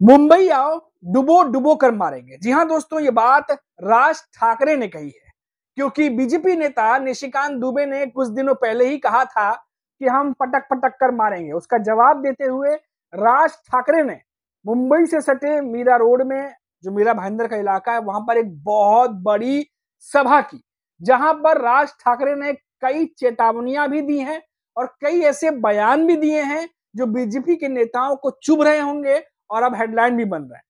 मुंबई आओ, डुबो डुबो कर मारेंगे। जी हां दोस्तों, ये बात राज ठाकरे ने कही है, क्योंकि बीजेपी नेता निशिकांत दुबे ने कुछ दिनों पहले ही कहा था कि हम पटक पटक कर मारेंगे। उसका जवाब देते हुए राज ठाकरे ने मुंबई से सटे मीरा रोड में, जो मीरा भाईंदर का इलाका है, वहां पर एक बहुत बड़ी सभा की, जहां पर राज ठाकरे ने कई चेतावनियां भी दी हैं और कई ऐसे बयान भी दिए हैं जो बीजेपी के नेताओं को चुभ रहे होंगे और अब हेडलाइन भी बन रहा है।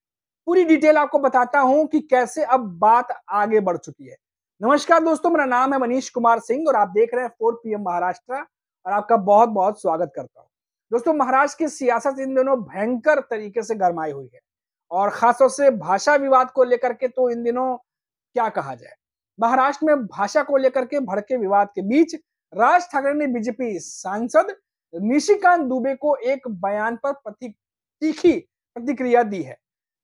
पूरी डिटेल आपको बताता हूं कि कैसे अब बात आगे बढ़ चुकी है। नमस्कार दोस्तों, मेरा नाम है मनीष कुमार सिंह और आप देख रहे हैं 4 PM महाराष्ट्र और आपका बहुत बहुत स्वागत करता हूं। दोस्तों, महाराष्ट्र की सियासत इन दिनों भयंकर तरीके से गरमाई हुई है और खासतौर से भाषा विवाद को लेकर के तो इन दिनों क्या कहा जाए। महाराष्ट्र में भाषा को लेकर के भड़के विवाद के बीच राज ठाकरे ने बीजेपी सांसद निशिकांत दुबे को एक बयान पर तीखी प्रतिक्रिया दी है।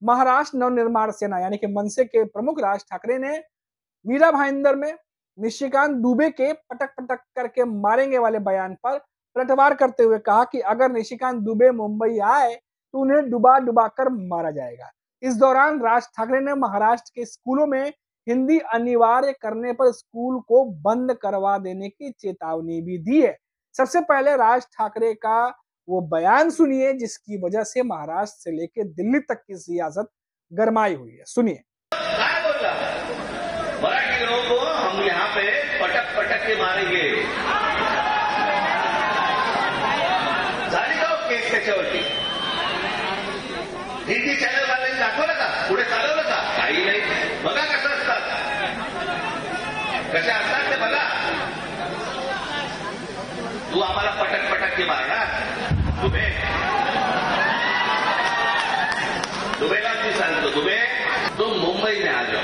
महाराष्ट्र नवनिर्माण सेना यानी कि मनसे के प्रमुख राज ठाकरे ने मीरा भाईंदर में निशिकांत दुबे के पटक पटक करके मारेंगे वाले बयान पर पलटवार करते हुए कहा कि अगर निशिकांत दुबे मुंबई आए तो उन्हें डुबा डुबा कर मारा जाएगा। इस दौरान राज ठाकरे ने महाराष्ट्र के स्कूलों में हिंदी अनिवार्य करने पर स्कूल को बंद करवा देने की चेतावनी भी दी है। सबसे पहले राज ठाकरे का वो बयान सुनिए जिसकी वजह से महाराष्ट्र से लेकर दिल्ली तक की सियासत गरमाई हुई है। सुनिए। काय बोलला? मराठी लोगों को हम यहाँ पे पटक पटक के मारेंगे। झाली का केस त्याच्यावरती हिंदी चॅनल वाल्यांनी दाखवलं का? पुढे चालवलं का? काही नाही. बघा कसं असतात, कशा असतात ते बघा. तू आम्हाला पटक पटक के मारणार दुबे. दुबेला मी सांगतो, दुबे तुम मुंबई में आ जाओ.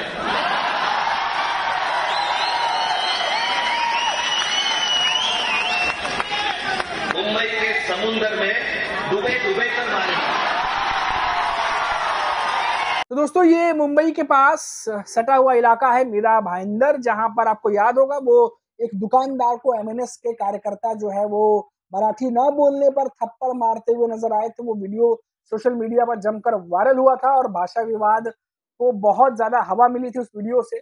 मुंबई के समुंदर में डूबे डूबे कर मारेंगे। तो दोस्तों, ये मुंबई के पास सटा हुआ इलाका है मीरा भाईंदर, जहां पर आपको याद होगा वो एक दुकानदार को MNS के कार्यकर्ता जो है वो मराठी न बोलने पर थप्पड़ मारते हुए नजर आए थे। वो वीडियो सोशल मीडिया पर जमकर वायरल हुआ था और भाषा विवाद को बहुत ज्यादा हवा मिली थी उस वीडियो से।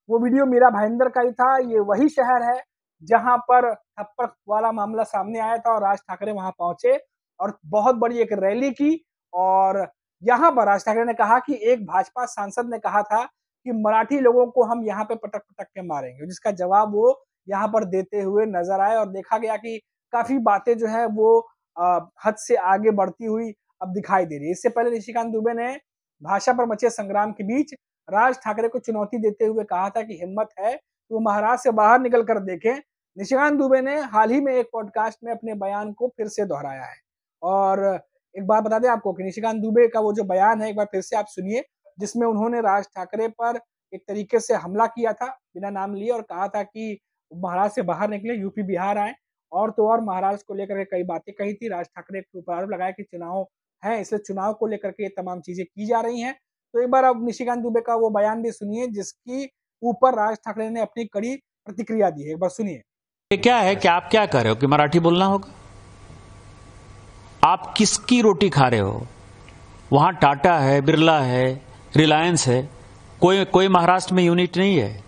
वो वीडियो मीरा भाईंदर का ही था। ये वही शहर है जहां पर थप्पड़ वाला मामला सामने आया था और राज ठाकरे वहां पहुंचे और बहुत बड़ी एक रैली की। और यहाँ पर राज ठाकरे ने कहा कि एक भाजपा सांसद ने कहा था कि मराठी लोगों को हम यहाँ पे पटक पटक के मारेंगे, जिसका जवाब वो यहाँ पर देते हुए नजर आए और देखा गया कि काफी बातें जो है वो हद से आगे बढ़ती हुई अब दिखाई दे रही है। इससे पहले निशिकांत दुबे ने भाषा पर मचे संग्राम के बीच राज ठाकरे को चुनौती देते हुए कहा था कि हिम्मत है तो वो महाराष्ट्र से बाहर निकल कर देखें। निशिकांत दुबे ने हाल ही में एक पॉडकास्ट में अपने बयान को फिर से दोहराया है और एक बात बता दें आपको कि निशिकांत दुबे का वो जो बयान है एक बार फिर से आप सुनिए, जिसमें उन्होंने राज ठाकरे पर एक तरीके से हमला किया था बिना नाम लिए और कहा था कि महाराष्ट्र से बाहर निकले, यूपी बिहार आए और तो और महाराष्ट्र को लेकर के कई बातें कही थी। राज ठाकरे के ऊपर आरोप लगाया कि चुनाव है, इसलिए चुनाव को लेकर के ये तमाम चीजें की जा रही हैं। तो एक बार अब निशिकांत दुबे का वो बयान भी सुनिए जिसकी ऊपर राज ठाकरे ने अपनी कड़ी प्रतिक्रिया दी है। एक बार सुनिए। ये क्या है कि आप क्या कर रहे हो कि मराठी बोलना होगा? आप किसकी रोटी खा रहे हो? वहां टाटा है, बिरला है, रिलायंस है, कोई महाराष्ट्र में यूनिट नहीं है।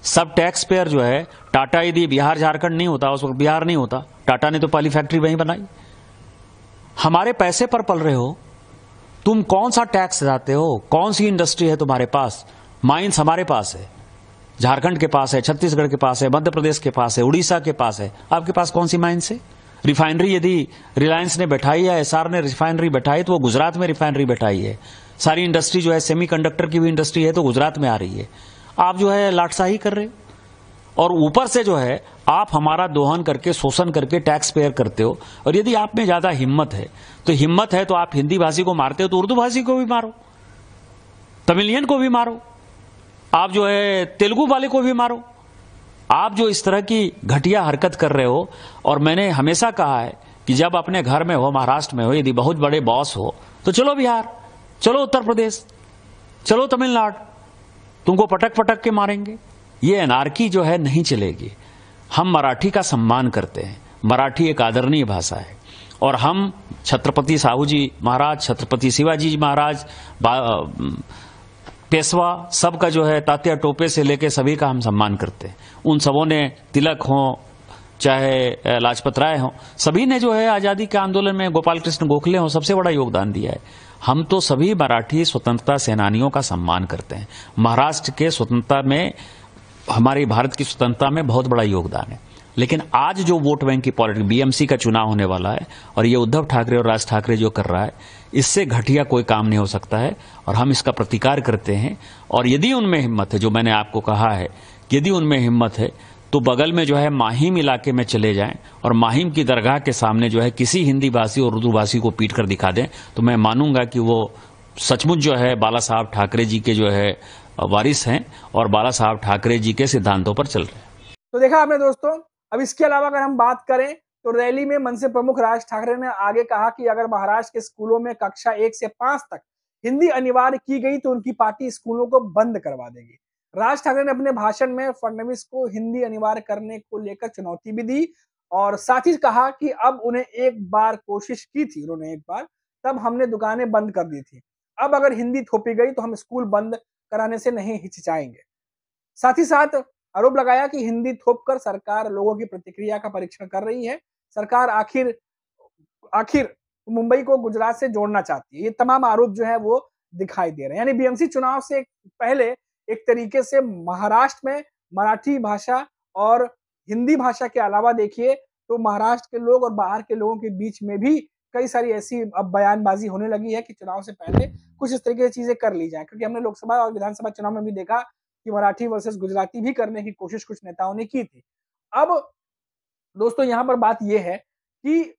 सब टैक्स पेयर जो है, टाटा यदि बिहार झारखंड नहीं होता, उस वक्त बिहार नहीं होता, टाटा ने तो पहली फैक्ट्री वहीं बनाई। हमारे पैसे पर पल रहे हो तुम। कौन सा टैक्स देते हो? कौन सी इंडस्ट्री है तुम्हारे पास? माइंस हमारे पास है, झारखंड के पास है, छत्तीसगढ़ के पास है, मध्य प्रदेश के पास है, उड़ीसा के पास है। आपके पास कौन सी माइंस है? रिफाइनरी यदि रिलायंस ने बैठाई है, एसआर ने रिफाइनरी बैठाई तो वो गुजरात में रिफाइनरी बैठाई है। सारी इंडस्ट्री जो है, सेमीकंडक्टर की भी इंडस्ट्री है तो गुजरात में आ रही है। आप जो है लाटसाही कर रहे हो और ऊपर से जो है आप हमारा दोहन करके, शोषण करके टैक्स पेयर करते हो। और यदि आप में ज्यादा हिम्मत है तो आप हिंदी भाषी को मारते हो तो उर्दू भाषी को भी मारो, तमिलियन को भी मारो, आप जो है तेलुगु वाले को भी मारो। आप जो इस तरह की घटिया हरकत कर रहे हो, और मैंने हमेशा कहा है कि जब अपने घर में हो, महाराष्ट्र में हो, यदि बहुत बड़े बॉस हो तो चलो बिहार, चलो उत्तर प्रदेश, चलो तमिलनाडु, तुमको पटक पटक के मारेंगे। ये अनार्की जो है नहीं चलेगी। हम मराठी का सम्मान करते हैं, मराठी एक आदरणीय भाषा है और हम छत्रपति साहू जी महाराज, छत्रपति शिवाजी जी महाराज, पेशवा, सबका जो है तात्या टोपे से लेके सभी का हम सम्मान करते हैं। उन सबों ने, तिलक हो चाहे लाजपत राय हो, सभी ने जो है आजादी के आंदोलन में, गोपाल कृष्ण गोखले हो, सबसे बड़ा योगदान दिया है। हम तो सभी मराठी स्वतंत्रता सेनानियों का सम्मान करते हैं। महाराष्ट्र के स्वतंत्रता में, हमारी भारत की स्वतंत्रता में बहुत बड़ा योगदान है। लेकिन आज जो वोट बैंक की पॉलिटिक्स, बीएमसी का चुनाव होने वाला है और ये उद्धव ठाकरे और राज ठाकरे जो कर रहा है, इससे घटिया कोई काम नहीं हो सकता है और हम इसका प्रतिकार करते हैं। और यदि उनमें हिम्मत है, जो मैंने आपको कहा है, यदि उनमें हिम्मत है तो बगल में जो है माहिम इलाके में चले जाएं और माहिम की दरगाह के सामने जो है किसी हिंदी भाषी और उर्दू भाषी को पीट कर दिखा दें, तो मैं मानूंगा कि वो सचमुच जो है बाला साहब ठाकरे जी के जो है वारिस हैं और बाला साहब ठाकरे जी के सिद्धांतों पर चल रहे हैं। तो देखा आपने दोस्तों। अब इसके अलावा अगर हम बात करें तो रैली में मनसे प्रमुख राज ठाकरे ने आगे कहा कि अगर महाराष्ट्र के स्कूलों में कक्षा 1 से 5 तक हिंदी अनिवार्य की गई तो उनकी पार्टी स्कूलों को बंद करवा देगी। राज ठाकरे ने अपने भाषण में फडणवीस को हिंदी अनिवार्य करने को लेकर चुनौती भी दी और साथ ही कहा कि अब उन्हें एक बार कोशिश की थी, उन्होंने एक बार, तब हमने दुकानें बंद कर दी थी। अब अगर हिंदी थोपी गई तो हम स्कूल बंद कराने से नहीं हिचकिचाएंगे। साथ ही साथ आरोप लगाया कि हिंदी थोपकर सरकार लोगों की प्रतिक्रिया का परीक्षण कर रही है। सरकार आखिर मुंबई को गुजरात से जोड़ना चाहती है। ये तमाम आरोप जो है वो दिखाई दे रहे हैं। यानी बीएमसी चुनाव से पहले एक तरीके से महाराष्ट्र में मराठी भाषा और हिंदी भाषा के अलावा देखिए तो महाराष्ट्र के लोग और बाहर के लोगों के बीच में भी कई सारी ऐसी अब बयानबाजी होने लगी है कि चुनाव से पहले कुछ इस तरीके की चीजें कर ली जाए, क्योंकि हमने लोकसभा और विधानसभा चुनाव में भी देखा कि मराठी वर्सेस गुजराती भी करने की कोशिश कुछ नेताओं ने की थी। अब दोस्तों यहाँ पर बात यह है कि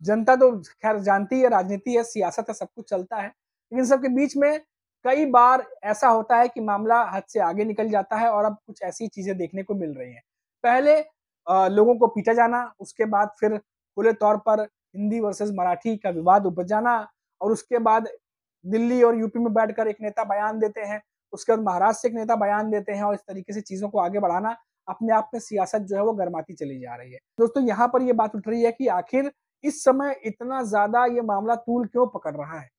जनता तो खैर जानती है, राजनीति है, सियासत है, सब कुछ चलता है, लेकिन सबके बीच में कई बार ऐसा होता है कि मामला हद से आगे निकल जाता है और अब कुछ ऐसी चीजें देखने को मिल रही हैं। पहले लोगों को पीटा जाना, उसके बाद फिर खुले तौर पर हिंदी वर्सेस मराठी का विवाद उपज जाना और उसके बाद दिल्ली और यूपी में बैठकर एक नेता बयान देते हैं, उसके बाद महाराष्ट्र से एक नेता बयान देते हैं और इस तरीके से चीजों को आगे बढ़ाना, अपने आप में सियासत जो है वो गर्माती चली जा रही है। दोस्तों यहाँ पर ये बात उठ रही है कि आखिर इस समय इतना ज्यादा ये मामला तूल क्यों पकड़ रहा है।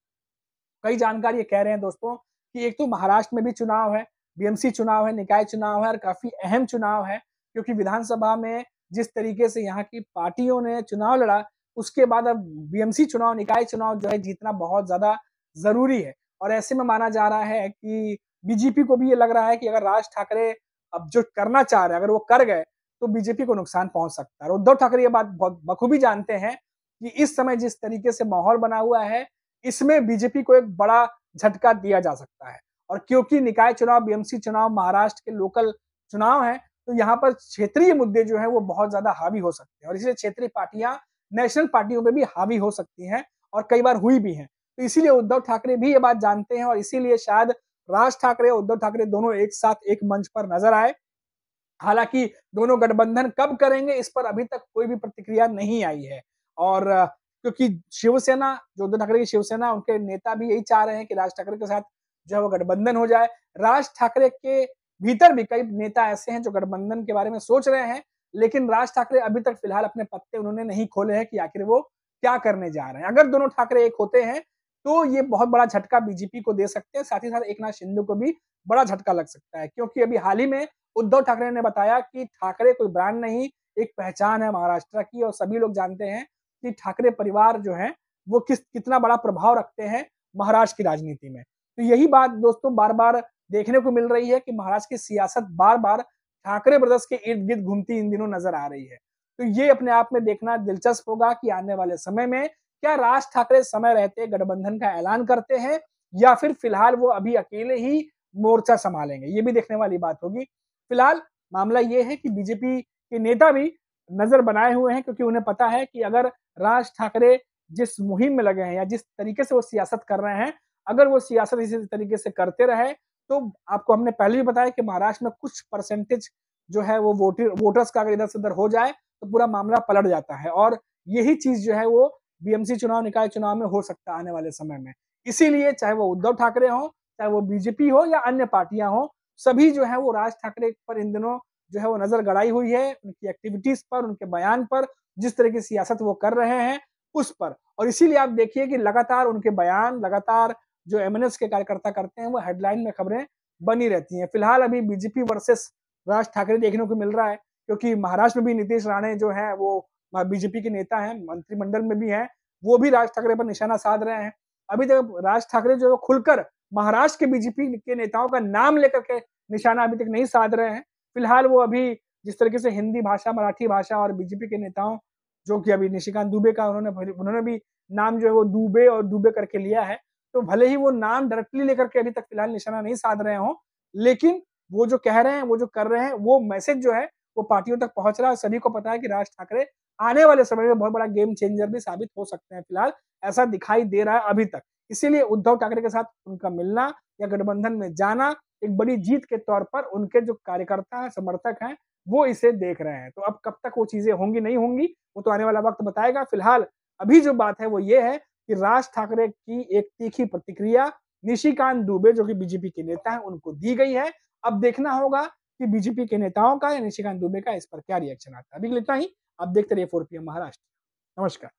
कई जानकार ये कह रहे हैं दोस्तों कि एक तो महाराष्ट्र में भी चुनाव है, बीएमसी चुनाव है, निकाय चुनाव है और काफी अहम चुनाव है, क्योंकि विधानसभा में जिस तरीके से यहाँ की पार्टियों ने चुनाव लड़ा, उसके बाद अब बीएमसी चुनाव, निकाय चुनाव जो है जीतना बहुत ज्यादा जरूरी है। और ऐसे में माना जा रहा है कि बीजेपी को भी ये लग रहा है कि अगर राज ठाकरे अब जो करना चाह रहे हैं अगर वो कर गए तो बीजेपी को नुकसान पहुंच सकता है। और उद्धव ठाकरे ये बात बहुत बखूबी जानते हैं कि इस समय जिस तरीके से माहौल बना हुआ है, इसमें बीजेपी को एक बड़ा झटका दिया जा सकता है। और क्योंकि निकाय चुनाव, बीएमसी चुनाव महाराष्ट्र के लोकल चुनाव है, तो यहाँ पर क्षेत्रीय मुद्दे जो है वो बहुत ज्यादा हावी हो सकते हैं और इसलिए क्षेत्रीय पार्टियां नेशनल पार्टियों पे भी हावी हो सकती हैं और कई बार हुई भी हैं। तो इसीलिए उद्धव ठाकरे भी ये बात जानते हैं और इसीलिए शायद राज ठाकरे और उद्धव ठाकरे दोनों एक साथ एक मंच पर नजर आए। हालांकि दोनों गठबंधन कब करेंगे इस पर अभी तक कोई भी प्रतिक्रिया नहीं आई है। और क्योंकि शिवसेना, जो उद्धव ठाकरे की शिवसेना, उनके नेता भी यही चाह रहे हैं कि राज ठाकरे के साथ जो है वो गठबंधन हो जाए। राज ठाकरे के भीतर भी कई नेता ऐसे हैं जो गठबंधन के बारे में सोच रहे हैं, लेकिन राज ठाकरे अभी तक फिलहाल अपने पत्ते उन्होंने नहीं खोले हैं कि आखिर वो क्या करने जा रहे हैं। अगर दोनों ठाकरे एक होते हैं तो ये बहुत बड़ा झटका बीजेपी को दे सकते हैं, साथ ही साथ एकनाथ शिंदे को भी बड़ा झटका लग सकता है, क्योंकि अभी हाल ही में उद्धव ठाकरे ने बताया कि ठाकरे कोई ब्रांड नहीं, एक पहचान है महाराष्ट्र की और सभी लोग जानते हैं कि ठाकरे परिवार जो है वो कितना बड़ा प्रभाव रखते हैं महाराष्ट्र की राजनीति में। तो यही बात दोस्तों बार बार देखने को मिल रही है कि महाराष्ट्र की सियासत बार बार ठाकरे ब्रदर्स के इर्द गिर्द घूमती इन दिनों नजर आ रही है। तो ये अपने आप में देखना दिलचस्प होगा कि आने वाले समय में क्या राज ठाकरे समय रहते गठबंधन का ऐलान करते हैं या फिर फिलहाल वो अभी अकेले ही मोर्चा संभालेंगे, ये भी देखने वाली बात होगी। फिलहाल मामला ये है कि बीजेपी के नेता भी नजर बनाए हुए हैं, क्योंकि उन्हें पता है कि अगर राज ठाकरे जिस मुहिम में लगे हैं या जिस तरीके से वो सियासत कर रहे हैं, अगर वो सियासत इसी तरीके से करते रहे तो आपको हमने पहले भी बताया कि महाराष्ट्र में कुछ परसेंटेज जो है वो वोटर्स का अगर इधर से उधर हो जाए तो पूरा मामला पलट जाता है और यही चीज जो है वो बीएमसी चुनाव, निकाय चुनाव में हो सकता है आने वाले समय में। इसीलिए चाहे वो उद्धव ठाकरे हो, चाहे वो बीजेपी हो या अन्य पार्टियां हो, सभी जो है वो राज ठाकरे पर इन दिनों जो है वो नजर गड़ाई हुई है, उनकी एक्टिविटीज पर, उनके बयान पर, जिस तरह की सियासत वो कर रहे हैं। उस पर। और इसीलिए आप देखिए कि लगातार उनके बयान, लगातार जो एमएनएस के कार्यकर्ता करते हैं, वो हेडलाइन में खबरें बनी रहती हैं। फिलहाल अभी बीजेपी वर्सेस राज ठाकरे देखने को मिल रहा है, क्योंकि महाराष्ट्र में भी नीतीश राणे जो हैं वो बीजेपी के नेता हैं, मंत्रिमंडल में भी हैं, वो भी राज ठाकरे पर निशाना साध रहे हैं। अभी तक राज ठाकरे जो खुलकर महाराष्ट्र के बीजेपी के नेताओं का नाम लेकर के निशाना अभी तक नहीं साध रहे हैं। फिलहाल वो अभी जिस तरीके से हिंदी भाषा, मराठी भाषा और बीजेपी के नेताओं, जो कि अभी निशिकांत दुबे का उन्होंने भी नाम जो है वो दुबे और दुबे करके लिया है, तो भले ही वो नाम डायरेक्टली लेकर के अभी तक फिलहाल निशाना नहीं साध रहे हों, लेकिन वो जो कह रहे हैं, वो जो कर रहे हैं, वो मैसेज जो है वो पार्टियों तक पहुंच रहा है। सभी को पता है कि राज ठाकरे आने वाले समय में बहुत बड़ा गेम चेंजर भी साबित हो सकते हैं। फिलहाल ऐसा दिखाई दे रहा है अभी तक। इसीलिए उद्धव ठाकरे के साथ उनका मिलना या गठबंधन में जाना एक बड़ी जीत के तौर पर उनके जो कार्यकर्ता हैं, समर्थक हैं, वो इसे देख रहे हैं। तो अब कब तक वो चीजें होंगी, नहीं होंगी, वो तो आने वाला वक्त बताएगा। फिलहाल अभी जो बात है वो ये है कि राज ठाकरे की एक तीखी प्रतिक्रिया निशिकांत दुबे, जो कि बीजेपी के नेता हैं, उनको दी गई है। अब देखना होगा कि बीजेपी के नेताओं का या निशिकांत दुबे का इस पर क्या रिएक्शन आता है। अभी इतना ही। आप देखते रहिए 4 PM महाराष्ट्र। नमस्कार।